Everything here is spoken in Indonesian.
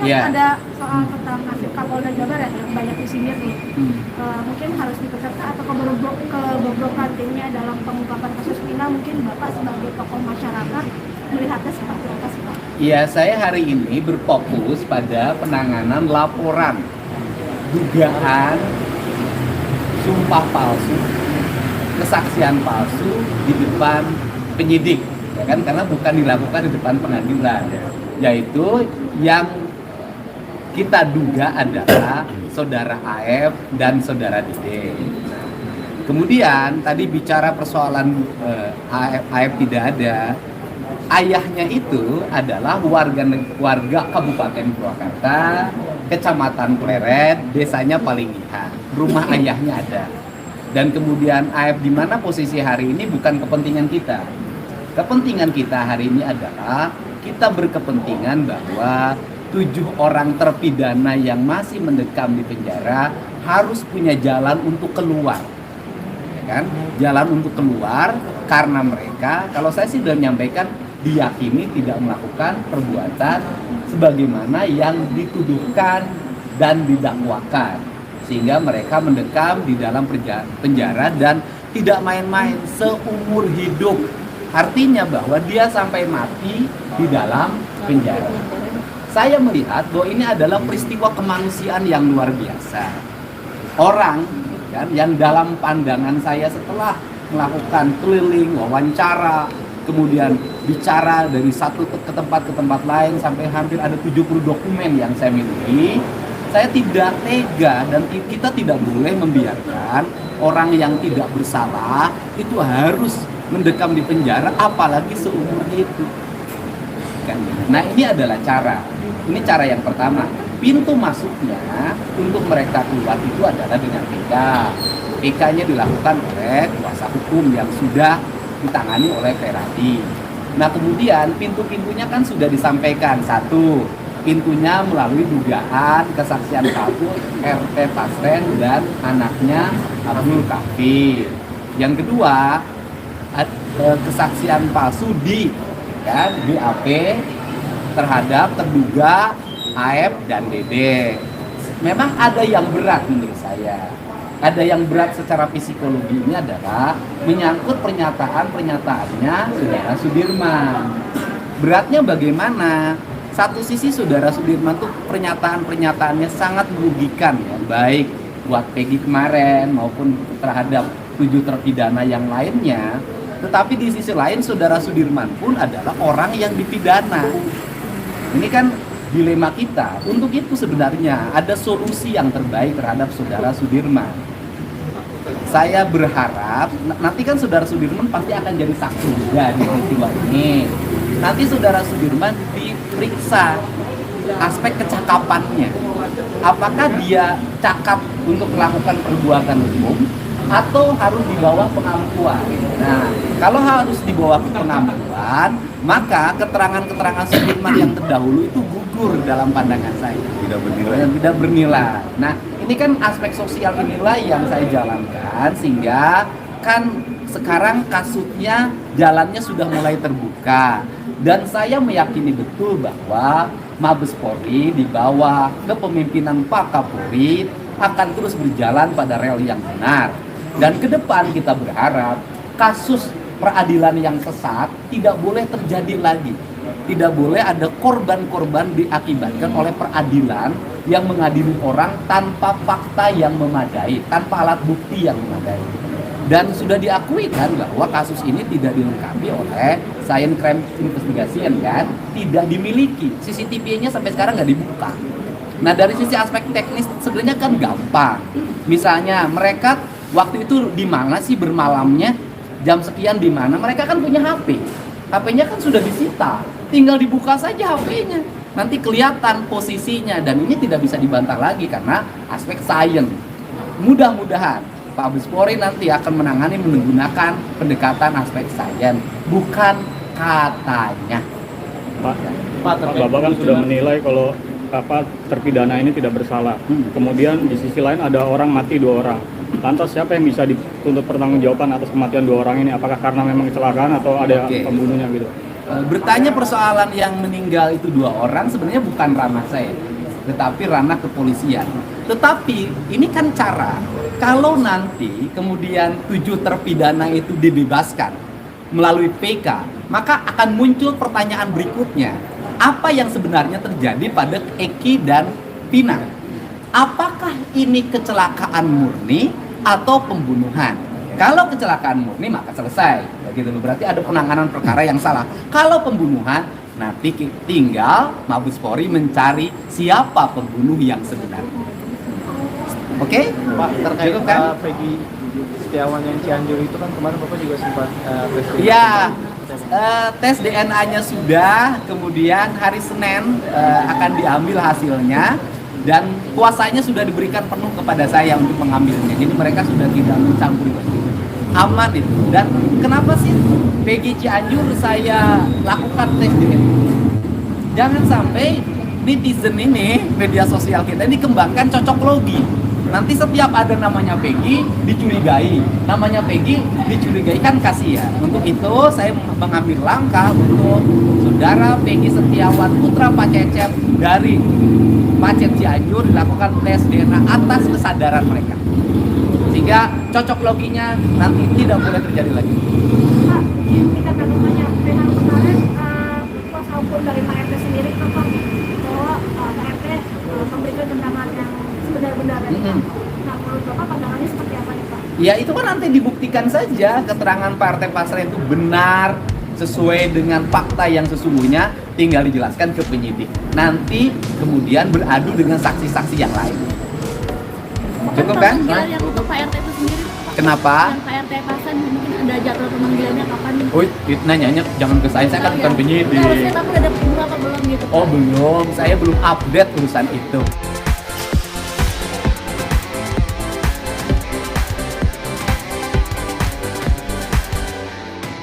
Yeah. ada soal tentang nasib Kapolda Jabar ya, yang banyak disindir nih. Mungkin harus dipecat atau kebobrokan timnya dalam pengungkapan kasus Vina, mungkin Bapak sebagai tokoh masyarakat melihatnya seperti apa sih Pak? Ya, saya hari ini berfokus pada penanganan laporan dugaan sumpah palsu, kesaksian palsu di depan penyidik, ya kan? Karena bukan dilakukan di depan pengadilan, yaitu yang kita duga adalah saudara AF dan saudara Dede. Kemudian tadi bicara persoalan AF tidak ada. Ayahnya itu adalah warga Kabupaten Purwakarta, Kecamatan Pleret, desanya Palingihan. Rumah ayahnya ada. Dan kemudian AF di mana posisi hari ini bukan kepentingan kita. Kepentingan kita hari ini adalah kita berkepentingan bahwa 7 orang terpidana yang masih mendekam di penjara harus punya jalan untuk keluar. Kan? Jalan untuk keluar karena mereka, kalau saya sih sudah menyampaikan, diyakini tidak melakukan perbuatan sebagaimana yang dituduhkan dan didakwakan, sehingga mereka mendekam di dalam penjara dan tidak main-main seumur hidup. Artinya bahwa dia sampai mati di dalam penjara. Saya melihat bahwa ini adalah peristiwa kemanusiaan yang luar biasa. Orang kan, yang dalam pandangan saya setelah melakukan keliling, wawancara, kemudian bicara dari satu ke tempat lain sampai hampir ada 70 dokumen yang saya miliki, saya tidak tega dan kita tidak boleh membiarkan orang yang tidak bersalah itu harus mendekam di penjara apalagi seumur hidup. Nah, ini adalah cara. Ini cara yang pertama. Pintu masuknya untuk mereka keluar itu adalah dengan PK. PK-nya dilakukan oleh kuasa hukum yang sudah ditangani oleh Feradi. Nah, kemudian pintu-pintunya kan sudah disampaikan. Satu, pintunya melalui dugaan kesaksian palsu RT Pasren dan anaknya Abdul Kafir. Yang kedua, kesaksian palsu di BAP terhadap terduga AF dan Dede. Memang ada yang berat menurut saya. Ada yang berat secara psikologi ini adalah menyangkut pernyataannya Saudara Sudirman. Beratnya bagaimana? Satu sisi Saudara Sudirman tuh pernyataannya sangat merugikan ya, baik buat Peggy kemarin maupun terhadap 7 terpidana yang lainnya. Tetapi di sisi lain Saudara Sudirman pun adalah orang yang dipidana. Ini kan dilema kita. Untuk itu sebenarnya ada solusi yang terbaik terhadap Saudara Sudirman. Saya berharap nanti kan Saudara Sudirman pasti akan jadi saksi juga di peristiwa ini. Nanti Saudara Sudirman diperiksa aspek kecakapannya. Apakah dia cakap untuk melakukan perbuatan hukum atau harus dibawa pengakuan. Nah, kalau harus dibawa pengakuan, maka keterangan-keterangan Sudirman yang terdahulu itu gugur dalam pandangan saya. Tidak bernilai. Nah, ini kan aspek sosial inilah yang saya jalankan sehingga kan sekarang kasusnya jalannya sudah mulai terbuka dan saya meyakini betul bahwa Mabes Polri di bawah kepemimpinan Pak Kapolri akan terus berjalan pada rel yang benar. Dan ke depan kita berharap kasus peradilan yang sesat tidak boleh terjadi lagi. Tidak boleh ada korban-korban diakibatkan oleh peradilan yang mengadili orang tanpa fakta yang memadai, tanpa alat bukti yang memadai. Dan sudah diakui kan bahwa kasus ini tidak dilengkapi oleh Science Crime Investigation kan, tidak dimiliki. CCTV-nya sampai sekarang nggak dibuka. Nah, dari sisi aspek teknis sebenarnya kan gampang. Misalnya mereka waktu itu di mana sih bermalamnya, jam sekian di mana, mereka kan punya HP. HP-nya kan sudah disita, tinggal dibuka saja HP-nya. Nanti kelihatan posisinya dan ini tidak bisa dibantah lagi karena aspek sains. Mudah-mudahan Pak Mabes Polri nanti akan menangani menggunakan pendekatan aspek sains, bukan katanya. Pak Bapak kan sudah menilai kalau terpidana ini tidak bersalah. Kemudian di sisi lain ada orang mati 2 orang. Lantas siapa yang bisa dituntut pertanggungjawaban atas kematian 2 orang ini? Apakah karena memang kecelakaan atau ada pembunuhnya gitu? Bertanya persoalan yang meninggal itu 2 orang sebenarnya bukan ranah saya. tetapi ranah kepolisian. Tetapi ini kan cara, kalau nanti kemudian 7 terpidana itu dibebaskan melalui PK, maka akan muncul pertanyaan berikutnya. Apa yang sebenarnya terjadi pada Eki dan Vina? Apakah ini kecelakaan murni atau pembunuhan? Kalau kecelakaan murni maka selesai. Begitu, berarti ada penanganan perkara yang salah. Kalau pembunuhan, nanti tinggal Mabes Polri mencari siapa pembunuh yang sebenarnya. Oke? Pak, terkait Cukup kan? Peggy Setiawan yang Cianjur itu kan kemarin Bapak juga sempat Iya, tes DNA-nya sudah, kemudian hari Senin akan diambil hasilnya dan kuasanya sudah diberikan penuh kepada saya untuk mengambilnya. Jadi mereka sudah tidak mencampuri lagi. Aman itu. Dan kenapa sih Peggy Cianjur saya lakukan tes DNA? Jangan sampai netizen ini, media sosial kita ini dikembangkan cocok logi. Nanti setiap ada namanya Peggy dicurigai, namanya Peggy dicurigai, kan kasihan. Untuk itu saya mengambil langkah untuk saudara Peggy Setiawan putra Pak Cecep dari Pacet Cianjur dilakukan tes DNA atas kesadaran mereka, sehingga cocok loginya nanti tidak boleh terjadi lagi. Pak, ini kata namanya memang kemarin kuasa hukum dari Pak RT sendiri kan Pak, bahwa Pak RT memberikan keterangan yang sebenar-benarnya. Nah, menurut Bapak pandangannya seperti apa nih Pak? Ya itu kan nanti dibuktikan saja keterangan Partai Pasra itu benar sesuai dengan fakta yang sesungguhnya, tinggal dijelaskan ke penyidik. Nanti kemudian beradu dengan saksi-saksi yang lain. Cukup kan? Pemanggilan yang untuk Pak RT itu sendiri Pak? Kenapa? Yang Pak RT Pasan mungkin ada jadwal pemanggilannya kapan nih? Oh, itu nanyanya jangan ke saya kan bukan penyidik. Harusnya tapi udah berapa belum gitu Pak? Oh belum, saya belum update urusan itu.